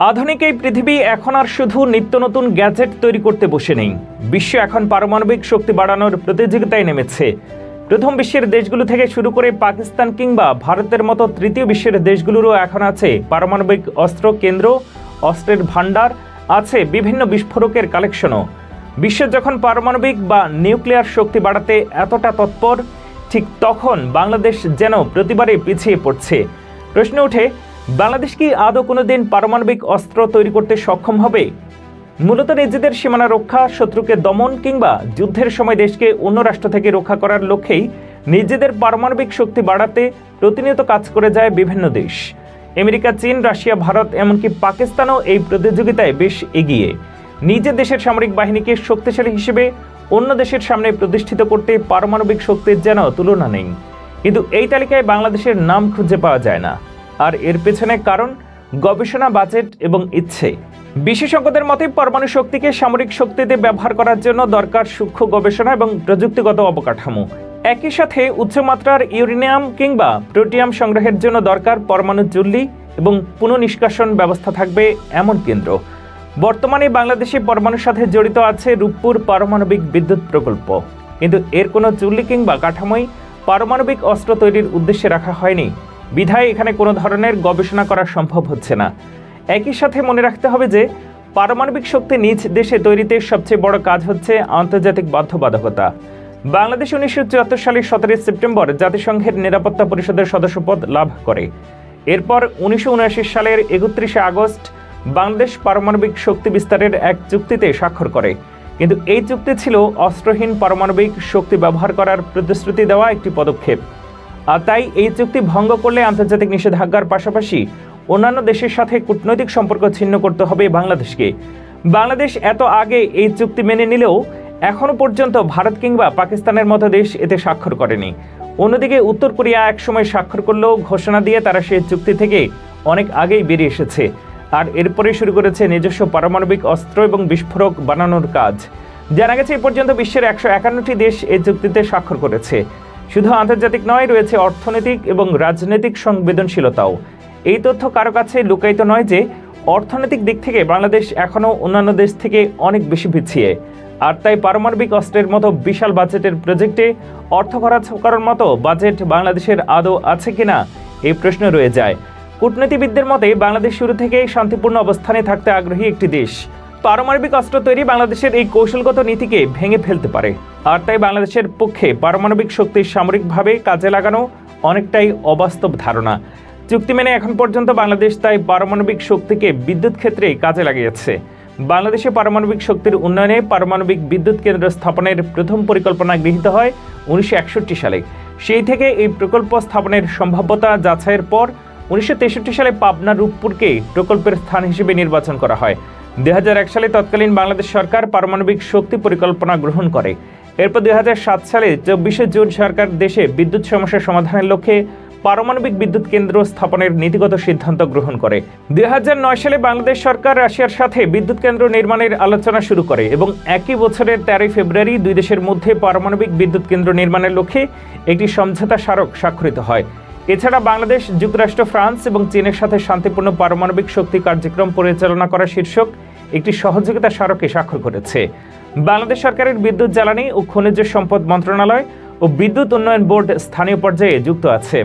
আধুনিক এই পৃথিবী এখন আর শুধু নিত্য নতুন গ্যাজেট তৈরি করতে বসে নেই। বিশ্ব এখন পারমাণবিক শক্তি বাড়ানোর প্রতিযোগিতায় নেমেছে। প্রথম বিশ্বের দেশগুলো থেকে শুরু করে পাকিস্তান কিংবা ভারতের মতো তৃতীয় বিশ্বের দেশগুলোরও এখন আছে পারমাণবিক অস্ত্র কেন্দ্র, অস্ত্রের ভাণ্ডার, আছে বিভিন্ন বিস্ফোরকের কালেকশনও। বিশ্ব যখন পারমাণবিক বা নিউক্লিয়ার শক্তি বাড়াতে এতটা তৎপর, ঠিক তখন বাংলাদেশ যেন প্রতিবারে পিছিয়ে পড়ছে। প্রশ্ন ওঠে, বাংলাদেশ কি আদৌ কোনোদিন পারমাণবিক অস্ত্র তৈরি করতে সক্ষম হবে? মূলত নিজেদের সীমানা রক্ষা, শত্রুকে দমন কিংবা যুদ্ধের সময় দেশকে অন্য রাষ্ট্র থেকে রক্ষা করার লক্ষ্যেই নিজেদের পারমাণবিক শক্তি বাড়াতে প্রতিনিয়ত কাজ করে যায় বিভিন্ন দেশ। আমেরিকা, চীন, রাশিয়া, ভারত, এমনকি পাকিস্তানও এই প্রতিযোগিতায় বেশ এগিয়ে। নিজের দেশের সামরিক বাহিনীকে শক্তিশালী হিসেবে অন্য দেশের সামনে প্রতিষ্ঠিত করতে পারমাণবিক শক্তির যেন তুলনা নেই। কিন্তু এই তালিকায় বাংলাদেশের নাম খুঁজে পাওয়া যায় না। আর এর পেছনে কারণ গবেষণা, বাজেট এবং ইচ্ছে। বিশেষজ্ঞদের মতে পরমাণু শক্তিকে সামরিক শক্তিতে ব্যবহার করার জন্য দরকার সূক্ষ্ম গবেষণা এবং প্রযুক্তিগত অবকাঠামো। একই সাথে উচ্চমাত্রার ইউরেনিয়াম কিংবা প্রোটিয়াম সংগ্রহের জন্য দরকার পরমাণু চুল্লি এবং পুনঃনিষ্কাশন ব্যবস্থা থাকবে এমন কেন্দ্র। বর্তমানে বাংলাদেশে পরমাণুর সাথে জড়িত আছে রূপপুর পারমাণবিক বিদ্যুৎ প্রকল্প, কিন্তু এর কোনো চুল্লি কিংবা কাঠামোই পারমাণবিক অস্ত্র তৈরির উদ্দেশ্যে রাখা হয়নি। বিধায় এখানে কোনো ধরনের গবেষণা করা সম্ভব হচ্ছে না। একই সাথে মনে রাখতে হবে যে পারমাণবিক শক্তি নিজ দেশে তৈরিতে সবচেয়ে বড় কাজ হচ্ছে আন্তর্জাতিক বাধ্যবাধকতা। বাংলাদেশ 1974 সালের 17 সেপ্টেম্বর জাতিসংঘের নিরাপত্তা পরিষদের সদস্যপদ লাভ করে। এরপর 1979 সালের 31 আগস্ট বাংলাদেশ পারমাণবিক শক্তি বিস্তারের এক চুক্তিতে স্বাক্ষর করে। কিন্তু এই চুক্তি ছিল অস্ত্রহীন পারমাণবিক শক্তি ব্যবহার করার প্রতিশ্রুতি দেওয়া একটি পদক্ষেপ। আর তাই এই চুক্তি ভঙ্গ করলে আন্তর্জাতিক নিষেধাজ্ঞার পাশাপাশি অন্যান্য দেশের সাথে কূটনৈতিক সম্পর্ক ছিন্ন করতে হবে বাংলাদেশকে। বাংলাদেশ এত আগে এই চুক্তি মেনে নিলেও এখনও পর্যন্ত ভারত কিংবা পাকিস্তানের মতো দেশ এতে স্বাক্ষর করেনি। অন্যদিকে উত্তর কোরিয়া একসময় স্বাক্ষর করলেও ঘোষণা দিয়ে তারা সেই চুক্তি থেকে অনেক আগেই বেরিয়ে এসেছে। আর এরপরে শুরু করেছে নিজস্ব পারমাণবিক অস্ত্র এবং বিস্ফোরক বানানোর কাজ। জানা গেছে এ পর্যন্ত বিশ্বের 151টি দেশ এই চুক্তিতে স্বাক্ষর করেছে। শুধু আন্তর্জাতিক নয়, রয়েছে অর্থনৈতিক এবং রাজনৈতিক সংবেদনশীলতাও। এই তথ্য কারো কাছে লুকায়িত নয় যে অর্থনৈতিক দিক থেকে বাংলাদেশ এখনও অন্যান্য দেশ থেকে অনেক বেশি পিছিয়ে। আর তাই পারমাণবিক অস্ত্রের মতো বিশাল বাজেটের প্রজেক্টে অর্থ খরচ করার মতো বাজেট বাংলাদেশের আদৌ আছে কিনা এই প্রশ্ন রয়ে যায়। কূটনীতিবিদদের মতে বাংলাদেশ শুরু থেকেই শান্তিপূর্ণ অবস্থানে থাকতে আগ্রহী একটি দেশ। পারমাণবিক অস্ত্র তৈরি বাংলাদেশের এই কৌশলগত নীতিকে ভেঙে ফেলতে পারে। আর তাই বাংলাদেশের পক্ষে পারমাণবিক শক্তি সামরিকভাবে কাজে লাগানো অনেকটাই অবাস্তব ধারণা। চুক্তি মেনে এখন পর্যন্ত বাংলাদেশ তাই পারমাণবিক শক্তিকে বিদ্যুৎ ক্ষেত্রে কাজে লাগিয়েছে। বাংলাদেশে পারমাণবিক শক্তির উন্নয়নে পারমাণবিক বিদ্যুৎ কেন্দ্র স্থাপনের প্রথম পরিকল্পনা গৃহীত হয় 1961 সালে। সেই থেকে এই প্রকল্প স্থাপনের সম্ভাব্যতা যাচাইয়ের পর 1963 সালে পাবনা রূপপুরকে প্রকল্পের স্থান হিসেবে নির্বাচন করা হয়। 2001 সালে তৎকালীন বাংলাদেশ সরকার পারমাণবিক শক্তি পরিকল্পনা গ্রহণ করে। এরপর 2007 সালে 24 জুন সরকার দেশে বিদ্যুৎ সমস্যা সমাধানের লক্ষ্যে পারমাণবিক বিদ্যুৎ কেন্দ্র স্থাপনের নীতিগত সিদ্ধান্ত গ্রহণ করে। 2009 সালে বাংলাদেশ সরকার রাশিয়ার সাথে বিদ্যুৎ কেন্দ্র নির্মাণের আলোচনা শুরু করে এবং একই বছরের 13 ফেব্রুয়ারি দুই দেশের মধ্যে পারমাণবিক বিদ্যুৎ কেন্দ্র নির্মাণের লক্ষ্যে একটি সমঝোতা স্মারক স্বাক্ষরিত হয়। এছাড়া বাংলাদেশ, যুক্তরাষ্ট্র, ফ্রান্স এবং চীনের সাথে শান্তিপূর্ণ পারমাণবিক শক্তি কার্যক্রম পরিচালনা করা শীর্ষক একটি সহযোগিতা স্মারকে স্বাক্ষর করেছে। বাংলাদেশ সরকারের বিদ্যুৎ, জ্বালানি ও খনিজ সম্পদ মন্ত্রণালয় ও বিদ্যুৎ উন্নয়ন বোর্ড স্থানীয় পর্যায়ে যুক্ত আছে।